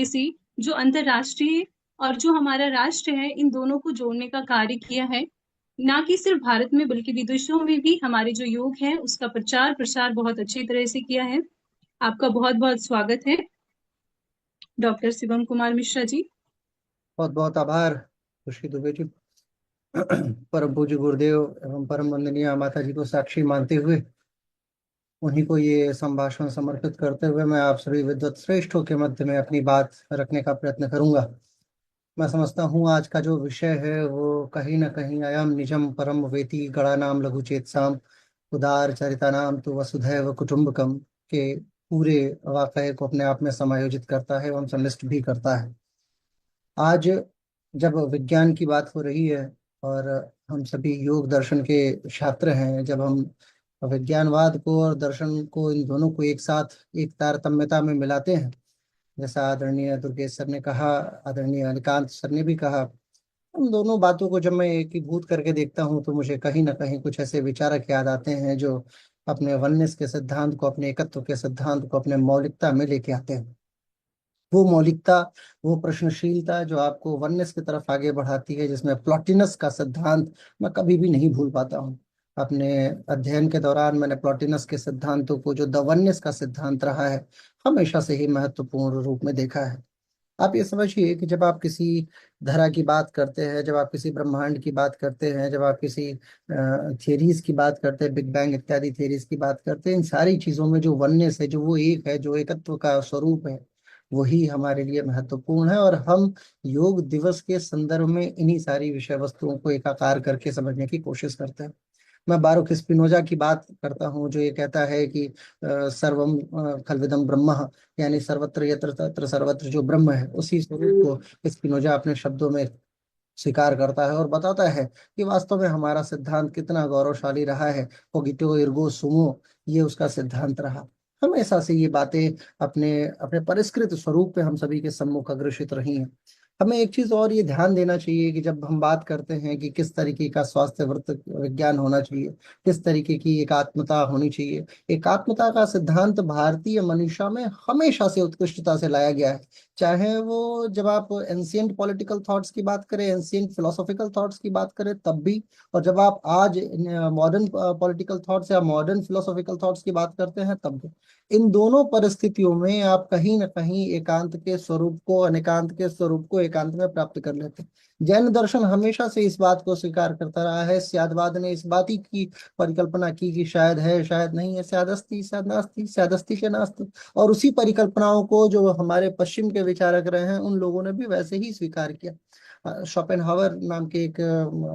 से जो अंतर्राष्ट्रीय और जो हमारा राष्ट्र है, इन दोनों को जोड़ने का कार्य किया है। ना कि सिर्फ भारत में बल्कि विदेशों में भी हमारे जो योग है उसका प्रचार प्रसार बहुत अच्छी तरह से किया है। आपका बहुत बहुत स्वागत है डॉक्टर शिवम कुमार मिश्रा जी। बहुत बहुत आभार खुशी दुबे जी। परम पूज्य गुरुदेव एवं परम वंदनीय माता जी को साक्षी मानते हुए उन्हीं को ये संभाषण समर्पित करते हुए मैं आप सभी विद्वत श्रेष्ठों के मध्य में अपनी बात रखने का प्रयत्न करूंगा। मैं समझता हूँ आज का जो विषय है वो कहीं न कहीं अयम निजम परम वेति गणानाम लघु चेतसाम उदार चरितानाम तो वसुधैव कुटुंबकम के पूरे वाक़ये को अपने आप में समायोजित करता है एवं संलिष्ट भी करता है। आज जब विज्ञान की बात हो रही है और हम सभी योग दर्शन के छात्र हैं, जब हम विज्ञानवाद को और दर्शन को इन दोनों को एक साथ एक तारतम्यता में मिलाते हैं, जैसा आदरणीय दुर्गेश सर ने कहा, आदरणीय अनिकांत सर ने भी कहा, उन दोनों बातों को जब मैं एकीभूत करके देखता हूँ तो मुझे कहीं ना कहीं कुछ ऐसे विचारक याद आते हैं जो अपने वननेस के सिद्धांत को, अपने एकत्व के सिद्धांत को अपने मौलिकता में लेके आते हैं। वो मौलिकता, वो प्रश्नशीलता जो आपको वननेस की तरफ आगे बढ़ाती है, जिसमें प्लॉटिनस का सिद्धांत मैं कभी भी नहीं भूल पाता हूँ। अपने अध्ययन के दौरान मैंने प्लॉटिनस के सिद्धांतों को, जो द वननेस का सिद्धांत रहा है, हमेशा से ही महत्वपूर्ण रूप में देखा है। आप ये समझिए कि जब आप किसी धरा की बात करते हैं, जब आप किसी ब्रह्मांड की बात करते हैं, जब आप किसी थियरीज की बात करते हैं, बिग बैंग इत्यादि थियरीज की बात करते हैं, इन सारी चीजों में जो वननेस है, जो वो एक है, जो एकत्व का स्वरूप है, वही हमारे लिए महत्वपूर्ण है। और हम योग दिवस के संदर्भ में इन्हीं सारी विषय वस्तुओं को एकाकार करके समझने की कोशिश करते हैं। मैं बारूक स्पिनोजा की बात करता हूँ, जो ये कहता है कि सर्वम खलविदम ब्रह्म, यानी सर्वत्र यत्र तत्र सर्वत्र जो ब्रह्म है, उसी स्वरूप को स्पिनोजा अपने शब्दों में स्वीकार करता है और बताता है कि वास्तव में हमारा सिद्धांत कितना गौरवशाली रहा है। कोगिटो इर्गो सुमो, ये उसका सिद्धांत रहा। हमेशा से ये बातें अपने अपने परिष्कृत स्वरूप पे हम सभी के सम्मुख अग्रसित रही हैं। हमें एक चीज और ये ध्यान देना चाहिए कि जब हम बात करते हैं कि किस तरीके का स्वास्थ्य वृत्त विज्ञान होना चाहिए, किस तरीके की एकात्मता होनी चाहिए, एकात्मता का सिद्धांत भारतीय मनीषा में हमेशा से उत्कृष्टता से लाया गया है। चाहे वो जब आप एंशियंट पॉलिटिकल थॉट्स की बात करें, एंशियंट फिलोसॉफिकल थॉट्स की बात करें तब भी, और जब आप आज मॉडर्न पॉलिटिकल थॉट्स या मॉडर्न फिलोसॉफिकल थॉट्स की बात करते हैं तब भी, इन दोनों परिस्थितियों में आप कहीं ना कहीं एकांत के स्वरूप को, अनेकांत के स्वरूप को एकांत में प्राप्त कर लेते हैं। जैन दर्शन हमेशा से इस बात को स्वीकार करता रहा है। स्यादवाद ने इस बात ही की परिकल्पना की कि शायद है, शायद नहीं है, शायद अस्ति, शायद नास्ति, शायद अस्ति से नास्ति। और उसी परिकल्पनाओं को जो हमारे पश्चिम के विचारक रहे हैं, उन लोगों ने भी वैसे ही स्वीकार किया। शोपेनहावर नाम के एक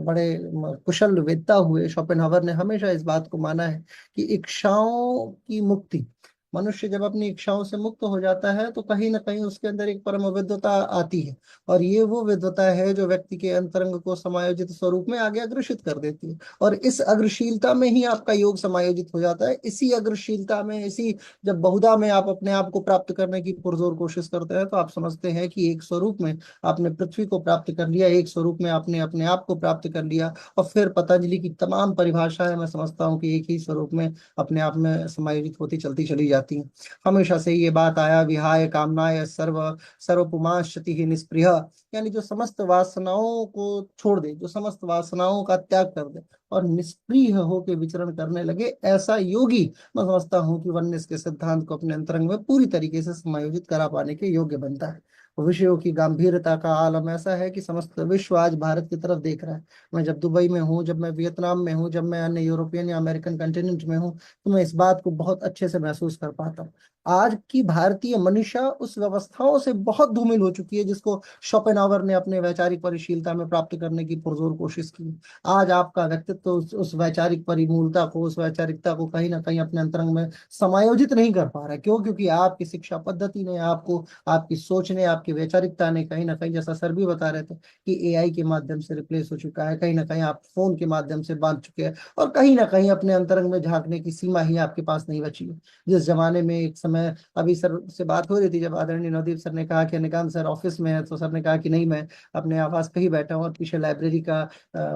बड़े कुशल वेत्ता हुए शोपेनहावर ने हमेशा इस बात को माना है कि इच्छाओं की मुक्ति, मनुष्य जब अपनी इच्छाओं से मुक्त हो जाता है तो कहीं ना कहीं उसके अंदर एक परम विद्वता आती है। और ये वो विद्वता है जो व्यक्ति के अंतरंग को समायोजित स्वरूप में आगे अग्रसित कर देती है। और इस अग्रशीलता में ही आपका योग समायोजित हो जाता है। इसी अग्रशीलता में, इसी जब बहुधा में आप अपने आप को प्राप्त करने की पुरजोर कोशिश करते हैं, तो आप समझते हैं कि एक स्वरूप में आपने पृथ्वी को प्राप्त कर लिया, एक स्वरूप में आपने अपने आप को प्राप्त कर लिया। और फिर पतंजलि की तमाम परिभाषाएं मैं समझता हूँ कि एक ही स्वरूप में अपने आप में समायोजित होती चलती चली जाती हैं। हमेशा से ये बात आया, विहाय कामनाय सर्व सर्वपुमाश्चति ही निष्प्रिय, यानी जो समस्त वासनाओं को छोड़ दे, जो समस्त वासनाओं का त्याग कर दे और निष्क्रिय होकर विचरण करने लगे, ऐसा योगी मैं समझता हूँ कि वननेस के सिद्धांत को अपने अंतरंग में पूरी तरीके से समायोजित करा पाने के योग्य बनता है। विषयों की गंभीरता का आलम ऐसा है कि समस्त विश्व आज भारत की तरफ देख रहा है। मैं जब दुबई में हूँ, जब मैं वियतनाम में हूँ, जब मैं अन्य यूरोपियन या अमेरिकन कंटिनेंट में हूँ, तो मैं इस बात को बहुत अच्छे से महसूस कर पाता हूँ। आज की भारतीय मनीषा उस व्यवस्थाओं से बहुत धूमिल हो चुकी है जिसको शोपेनहावर ने अपने वैचारिक परिशीलता में प्राप्त करने की पुरजोर कोशिश की। आज आपका व्यक्तित्व तो उस वैचारिक परिमूलता को, उस वैचारिकता को कहीं ना कहीं अपने अंतरंग में समायोजित नहीं कर पा रहा है। क्यों? क्योंकि आपकी शिक्षा पद्धति ने आपको, आपकी सोच ने, आपकी वैचारिकता ने कहीं ना कहीं, जैसा सर भी बता रहे थे, कि एआई के माध्यम से रिप्लेस हो चुका है। कहीं ना कहीं आप फोन के माध्यम से बांध चुके हैं और कहीं ना कहीं अपने अंतरंग में झांकने की सीमा ही आपके पास नहीं बची है। जिस जमाने में एक समय मैं अभी सर से बात हो रही थी, जब आदरणीय नवदीप सर ने कहा कि निकांत सर ऑफिस में है, तो सर ने कहा कि नहीं, मैं अपने आवास पे ही बैठा हूँ और पीछे लाइब्रेरी का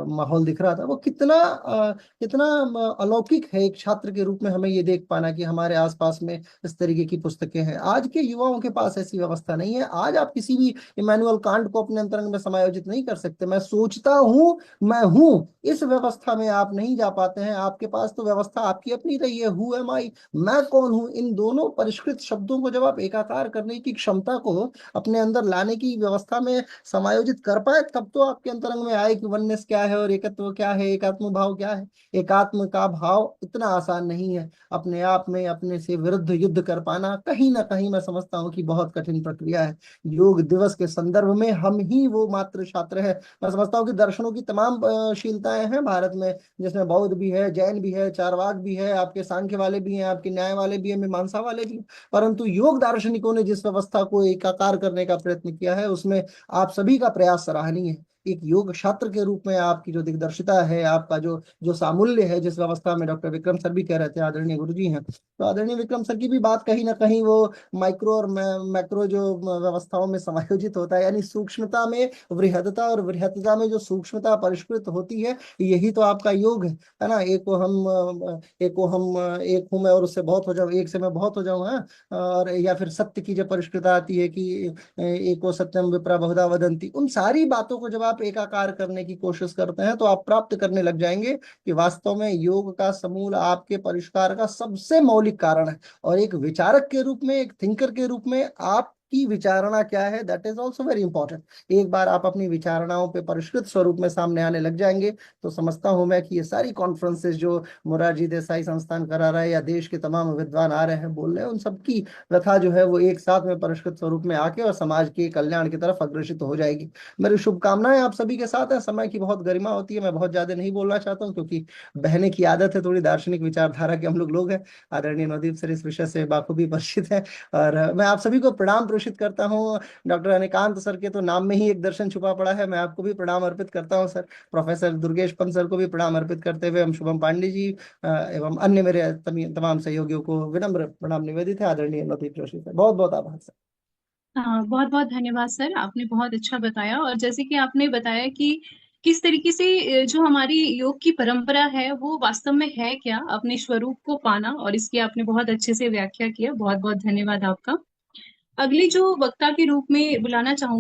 माहौल दिख रहा था। वो कितना अलौकिक है एक छात्र के रूप में हमें ये देख पाना कि हमारे आसपास में इस तरीके की पुस्तकें हैं। आज के युवाओं के पास ऐसी व्यवस्था नहीं है। आज आप किसी भी इमैनुअल कांट को अपने अंतरंग में समायोजित नहीं कर सकते। मैं सोचता हूँ, मैं हूँ, इस व्यवस्था में आप नहीं जा पाते हैं। आपके पास तो व्यवस्था आपकी अपनी रही है, हु एम आई, मैं कौन हूं। इन दोनों परिष्कृत शब्दों को जब आप एकाकार करने की क्षमता को अपने अंदर लाने की व्यवस्था में समायोजित कर पाए, तब तो आपके अंतरंग में आए कि वननेस क्या है और एकत्व क्या है, एकात्म भाव क्या है। एकात्म का भाव इतना आसान नहीं है। अपने आप में अपने से विरुद्ध युद्ध कर पाना कहीं ना कहीं मैं समझता हूँ कि बहुत कठिन प्रक्रिया है। योग दिवस के संदर्भ में हम ही वो मात्र छात्र है। मैं समझता हूँ कि दर्शनों की तमाम शीलताएं हैं भारत में, जिसमें बौद्ध भी है, जैन भी है, चारवाक भी है, आपके सांख्य वाले भी हैं, आपके न्याय वाले भी हैं, मीमांसा वाले भी हैं। परंतु योग दार्शनिकों ने जिस व्यवस्था को एकाकार करने का प्रयत्न किया है, उसमें आप सभी का प्रयास सराहनीय है। एक योग छात्र के रूप में आपकी जो दिग्दर्शिता है, आपका जो जो सामूल्य है, जिस व्यवस्था में डॉक्टर विक्रम सर भी कह रहे थे, आदरणीय गुरु जी हैं, तो आदरणीय विक्रम सर की भी बात कहीं ना कहीं वो माइक्रो और मैक्रो जो व्यवस्थाओं में समायोजित होता है, यानी सूक्ष्मता में वृहदता और वृहदता में जो सूक्ष्मता परिष्कृत होती है, यही तो आपका योग है ना। एक हूं मैं और उससे बहुत हो जाऊं, एक से मैं बहुत हो जाऊं, है। और या फिर सत्य की जब परिष्कृता आती है कि एको सत्यम विप्रा बहुधा वदंती, उन सारी बातों को जब आप एकाकार करने की कोशिश करते हैं, तो आप प्राप्त करने लग जाएंगे कि वास्तव में योग का समूल आपके परिष्कार का सबसे मौलिक कारण है। और एक विचारक के रूप में, एक थिंकर के रूप में आपकी विचारणा क्या है, that is also very important. एक बार आप अपनी विचारणाओं पे परिष्कृत स्वरूप में सामने आने लग जाएंगे, तो समझता हूं मैं कि ये सारी कॉन्फ्रेंसेस जो मोरारजी देसाई संस्थान करा रहा है या देश के तमाम विद्वान आ रहे हैं बोल रहे हैं, उन सबकी व्यथा जो है वो एक साथ में परिष्कृत स्वरूप में आके और समाज के कल्याण की तरफ अग्रसित हो जाएगी। मेरी शुभकामनाएं आप सभी के साथ है। समय की बहुत गरिमा होती है, मैं बहुत ज्यादा नहीं बोलना चाहता हूँ, क्योंकि बहने की आदत है, थोड़ी दार्शनिक विचारधारा के हम लोग हैं। आदरणीय नवदीप सर इस विषय से बाखूबी परिचित है। और मैं आप सभी को प्रणाम प्रेषित करता हूँ। डॉक्टर अनिकांत सर के तो नाम में ही एक दर्शन छुपा पड़ा है, मैं आपको भी प्रणाम अर्पित करता हूँ sir. Professor Durgesh Pant sir को भी प्रणाम अर्पित करते हुए हम शुभम पांडे जी एवं अन्य मेरे तमाम सहयोगियों को विनम्र प्रणाम निवेदित है। आदरणीय नवदीप जोशी सर, बहुत बहुत आभार सर। बहुत बहुत धन्यवाद सर, आपने बहुत अच्छा बताया। और जैसे कि आपने बताया कि किस तरीके से जो हमारी योग की परंपरा है वो वास्तव में है क्या, अपने स्वरूप को पाना, और इसकी आपने बहुत अच्छे से व्याख्या किया। बहुत बहुत धन्यवाद आपका। अगली जो वक्ता के रूप में बुलाना चाहूंगी